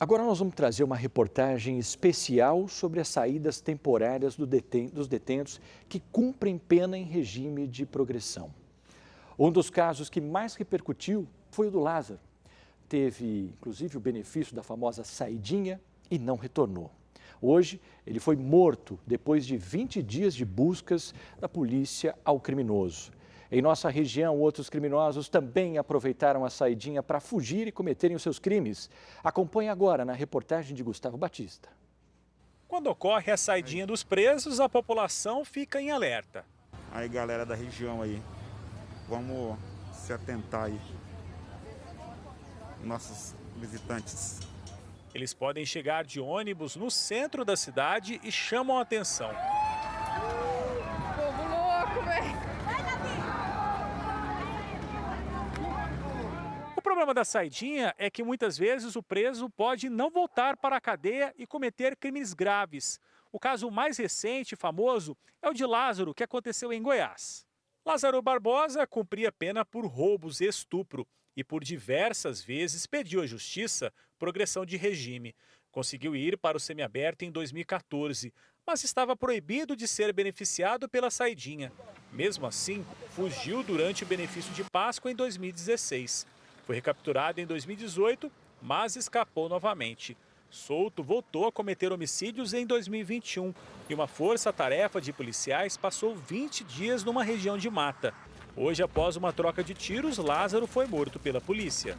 Agora nós vamos trazer uma reportagem especial sobre as saídas temporárias dos detentos que cumprem pena em regime de progressão. Um dos casos que mais repercutiu foi o do Lázaro. Teve, inclusive, o benefício da famosa saidinha e não retornou. Hoje, ele foi morto depois de 20 dias de buscas da polícia ao criminoso. Em nossa região, outros criminosos também aproveitaram a saidinha para fugir e cometerem os seus crimes. Acompanhe agora na reportagem de Gustavo Batista. Quando ocorre a saidinha dos presos, a população fica em alerta. Aí, galera da região aí, vamos se atentar aí, nossos visitantes. Eles podem chegar de ônibus no centro da cidade e chamam a atenção. Povo louco, velho. O problema da saidinha é que muitas vezes o preso pode não voltar para a cadeia e cometer crimes graves. O caso mais recente e famoso é o de Lázaro, que aconteceu em Goiás. Lázaro Barbosa cumpria pena por roubos e estupro e por diversas vezes pediu à justiça progressão de regime. Conseguiu ir para o semiaberto em 2014, mas estava proibido de ser beneficiado pela saidinha. Mesmo assim, fugiu durante o benefício de Páscoa em 2016. Foi recapturado em 2018, mas escapou novamente. Solto, voltou a cometer homicídios em 2021 e uma força-tarefa de policiais passou 20 dias numa região de mata. Hoje, após uma troca de tiros, Lázaro foi morto pela polícia.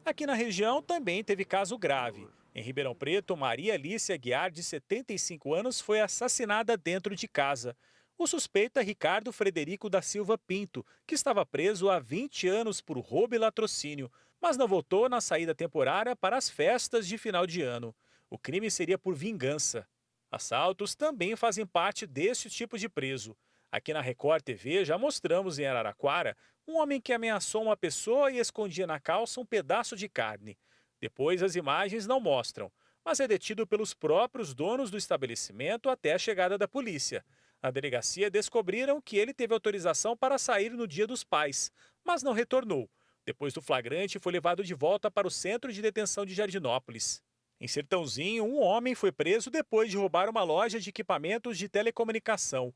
Aqui na região também teve caso grave. Em Ribeirão Preto, Maria Alice Aguiar, de 75 anos, foi assassinada dentro de casa. O suspeito é Ricardo Frederico da Silva Pinto, que estava preso há 20 anos por roubo e latrocínio, mas não voltou na saída temporária para as festas de final de ano. O crime seria por vingança. Assaltos também fazem parte desse tipo de preso. Aqui na Record TV já mostramos em Araraquara um homem que ameaçou uma pessoa e escondia na calça um pedaço de carne. Depois as imagens não mostram, mas é detido pelos próprios donos do estabelecimento até a chegada da polícia. Na delegacia descobriram que ele teve autorização para sair no Dia dos Pais, mas não retornou. Depois do flagrante, foi levado de volta para o centro de detenção de Jardinópolis. Em Sertãozinho, um homem foi preso depois de roubar uma loja de equipamentos de telecomunicação.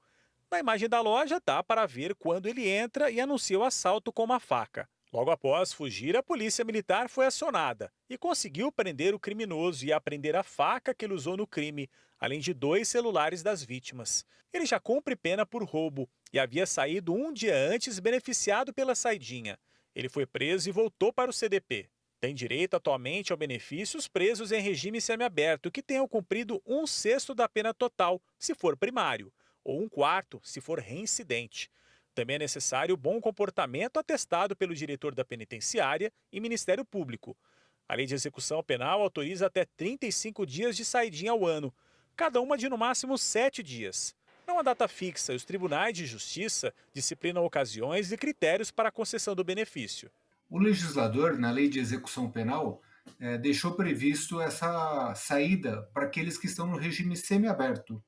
Na imagem da loja dá para ver quando ele entra e anuncia o assalto com uma faca. Logo após fugir, a polícia militar foi acionada e conseguiu prender o criminoso e apreender a faca que ele usou no crime, além de 2 celulares das vítimas. Ele já cumpre pena por roubo e havia saído um dia antes beneficiado pela saidinha. Ele foi preso e voltou para o CDP. Tem direito atualmente ao benefício os presos em regime semiaberto que tenham cumprido 1/6 da pena total, se for primário, ou 1/4 se for reincidente. Também é necessário bom comportamento atestado pelo diretor da penitenciária e Ministério Público. A lei de execução penal autoriza até 35 dias de saidinha ao ano, cada uma de no máximo 7 dias. Não há data fixa e os tribunais de justiça disciplinam ocasiões e critérios para a concessão do benefício. O legislador, na lei de execução penal, deixou previsto essa saída para aqueles que estão no regime semiaberto.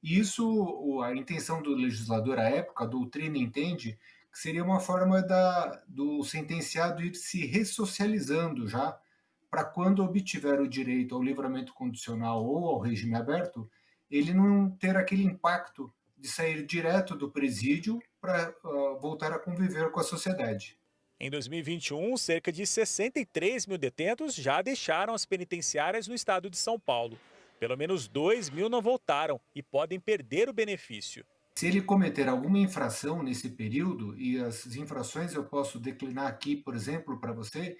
E isso, a intenção do legislador à época, a doutrina entende, que seria uma forma do sentenciado ir se ressocializando já, para quando obtiver o direito ao livramento condicional ou ao regime aberto, ele não ter aquele impacto de sair direto do presídio para voltar a conviver com a sociedade. Em 2021, cerca de 63 mil detentos já deixaram as penitenciárias no estado de São Paulo. Pelo menos 2 mil não voltaram e podem perder o benefício. Se ele cometer alguma infração nesse período, e as infrações eu posso declinar aqui, por exemplo, para você,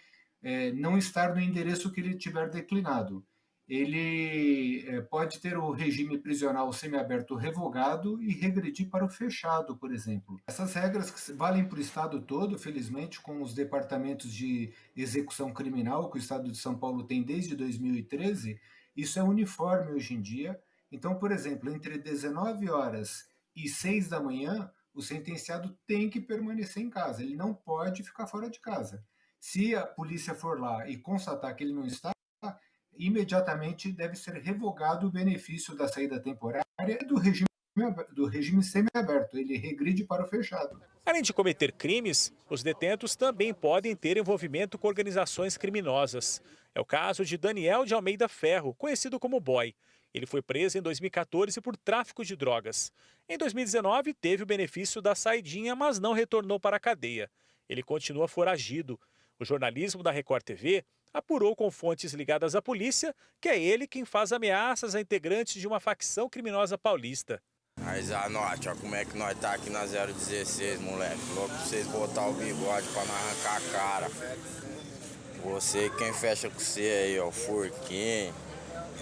não estar no endereço que ele tiver declinado. Ele pode ter o regime prisional semiaberto revogado e regredir para o fechado, por exemplo. Essas regras que valem para o Estado todo, felizmente, com os departamentos de execução criminal que o Estado de São Paulo tem desde 2013, isso é uniforme hoje em dia. Então, por exemplo, entre 19 horas e 6 da manhã, o sentenciado tem que permanecer em casa, ele não pode ficar fora de casa. Se a polícia for lá e constatar que ele não está, imediatamente deve ser revogado o benefício da saída temporária e do regime regime semiaberto, ele regride para o fechado. Além de cometer crimes, os detentos também podem ter envolvimento com organizações criminosas. É o caso de Daniel de Almeida Ferro, conhecido como Boy. Ele foi preso em 2014 por tráfico de drogas. Em 2019, teve o benefício da saidinha, mas não retornou para a cadeia. Ele continua foragido. O jornalismo da Record TV apurou com fontes ligadas à polícia que é ele quem faz ameaças a integrantes de uma facção criminosa paulista. Mas anote, ó, como é que nós tá aqui na 016, moleque. Louco pra vocês botar o bigode pra não arrancar a cara. Você, quem fecha com você aí, ó, Furquinho,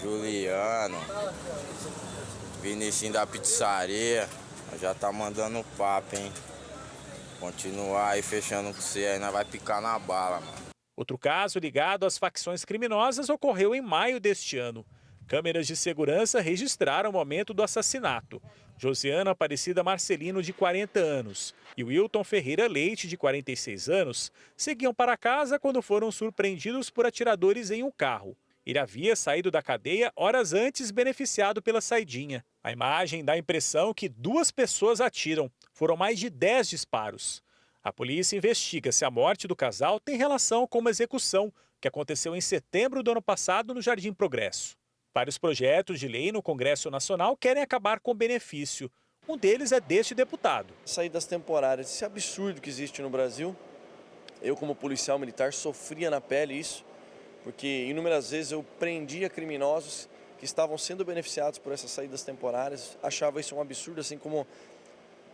Juliano, Vinicinho da pizzaria, já tá mandando papo, hein. Continuar aí fechando com você aí, nós vai picar na bala, mano. Outro caso ligado às facções criminosas ocorreu em maio deste ano. Câmeras de segurança registraram o momento do assassinato. Josiana Aparecida Marcelino, de 40 anos, e Wilton Ferreira Leite, de 46 anos, seguiam para casa quando foram surpreendidos por atiradores em um carro. Ele havia saído da cadeia horas antes, beneficiado pela saidinha. A imagem dá a impressão que 2 pessoas atiram. Foram mais de 10 disparos. A polícia investiga se a morte do casal tem relação com uma execução que aconteceu em setembro do ano passado no Jardim Progresso. Vários projetos de lei no Congresso Nacional querem acabar com o benefício. Um deles é deste deputado. Saídas temporárias, esse absurdo que existe no Brasil. Eu, como policial militar, sofria na pele isso, porque inúmeras vezes eu prendia criminosos que estavam sendo beneficiados por essas saídas temporárias. Achava isso um absurdo, assim como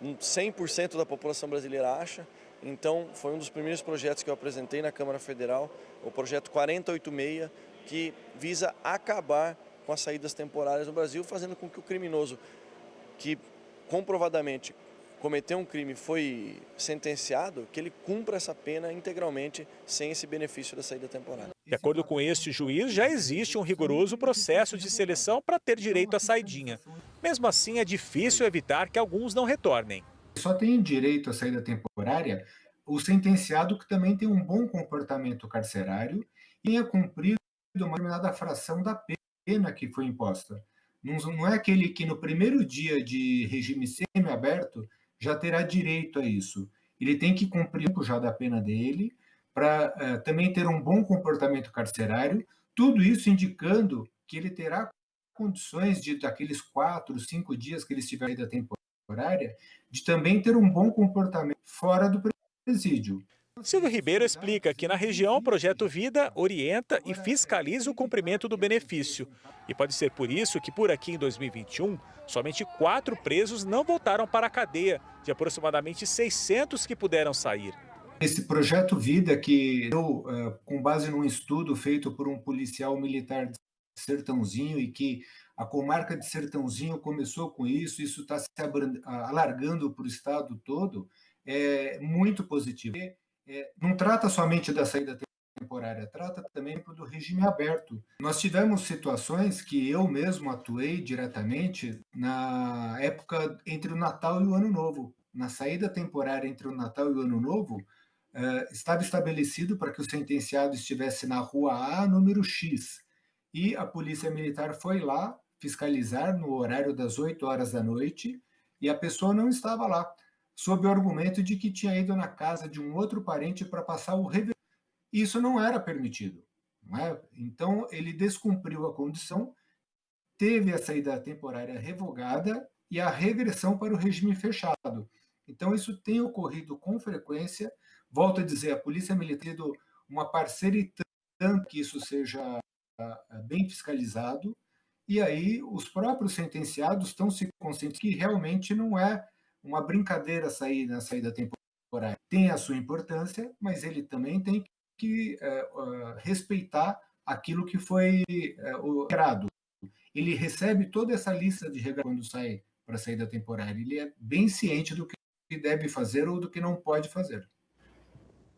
100% da população brasileira acha. Então, foi um dos primeiros projetos que eu apresentei na Câmara Federal, o projeto 4086, que visa acabar com as saídas temporárias no Brasil, fazendo com que o criminoso que comprovadamente cometeu um crime e foi sentenciado, que ele cumpra essa pena integralmente sem esse benefício da saída temporária. De acordo com este juiz, já existe um rigoroso processo de seleção para ter direito à saidinha. Mesmo assim, é difícil evitar que alguns não retornem. Só tem direito à saída temporária o sentenciado que também tem um bom comportamento carcerário e é cumprido uma determinada fração da pena que foi imposta. Não é aquele que no primeiro dia de regime semiaberto já terá direito a isso. Ele tem que cumprir já da pena dele para também ter um bom comportamento carcerário, tudo isso indicando que ele terá condições daqueles 4, 5 dias que ele estiver da temporária, de também ter um bom comportamento fora do presídio. Silvio Ribeiro explica que na região o Projeto Vida orienta e fiscaliza o cumprimento do benefício. E pode ser por isso que por aqui em 2021, somente 4 presos não voltaram para a cadeia, de aproximadamente 600 que puderam sair. Esse Projeto Vida, que eu, com base num estudo feito por um policial militar de Sertãozinho, e que a comarca de Sertãozinho começou com isso está se alargando para o estado todo, é muito positivo. Não trata somente da saída temporária, trata também do regime aberto. Nós tivemos situações que eu mesmo atuei diretamente na época entre o Natal e o Ano Novo. Na saída temporária entre o Natal e o Ano Novo, estava estabelecido para que o sentenciado estivesse na rua A, número X. E a Polícia Militar foi lá fiscalizar no horário das 8 horas da noite e a pessoa não estava lá, sob o argumento de que tinha ido na casa de um outro parente para passar o Réveillon. Isso não era permitido. Não é? Então, ele descumpriu a condição, teve a saída temporária revogada e a regressão para o regime fechado. Então, isso tem ocorrido com frequência. Volto a dizer, a Polícia Militar tem sido uma parceira e tanto que isso seja bem fiscalizado, e aí os próprios sentenciados estão se conscientes que realmente não é uma brincadeira sair na saída temporária. Tem a sua importância, mas ele também tem que respeitar aquilo que foi gerado. Ele recebe toda essa lista de regras quando sai para a saída temporária. Ele é bem ciente do que deve fazer ou do que não pode fazer.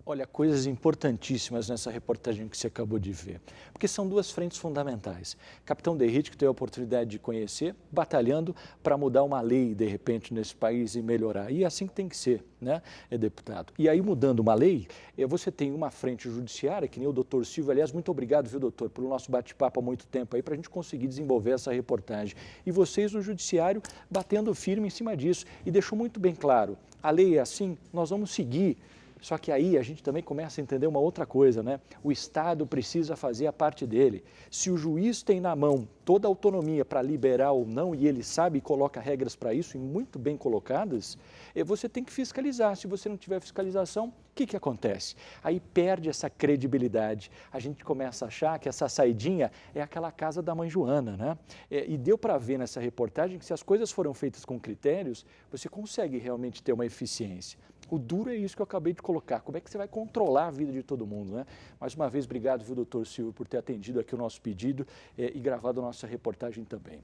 Olha, coisas importantíssimas nessa reportagem que você acabou de ver, porque são duas frentes fundamentais. Capitão Derrite, que teve a oportunidade de conhecer, batalhando para mudar uma lei, de repente, nesse país e melhorar. E é assim que tem que ser, né, deputado? E aí, mudando uma lei, você tem uma frente judiciária, que nem o doutor Silvio. Aliás, muito obrigado, viu, doutor, pelo nosso bate-papo há muito tempo aí, para a gente conseguir desenvolver essa reportagem. E vocês, no judiciário, batendo firme em cima disso. E deixou muito bem claro, a lei é assim, nós vamos seguir. Só que aí a gente também começa a entender uma outra coisa, né? O Estado precisa fazer a parte dele. Se o juiz tem na mão toda a autonomia para liberar ou não, e ele sabe e coloca regras para isso, e muito bem colocadas, você tem que fiscalizar. Se você não tiver fiscalização, o que acontece? Aí perde essa credibilidade. A gente começa a achar que essa saidinha é aquela casa da mãe Joana, né? E deu para ver nessa reportagem que se as coisas foram feitas com critérios, você consegue realmente ter uma eficiência. O duro é isso que eu acabei de colocar. Como é que você vai controlar a vida de todo mundo, né? Mais uma vez, obrigado, viu, doutor Silvio, por ter atendido aqui o nosso pedido e gravado a nossa reportagem também.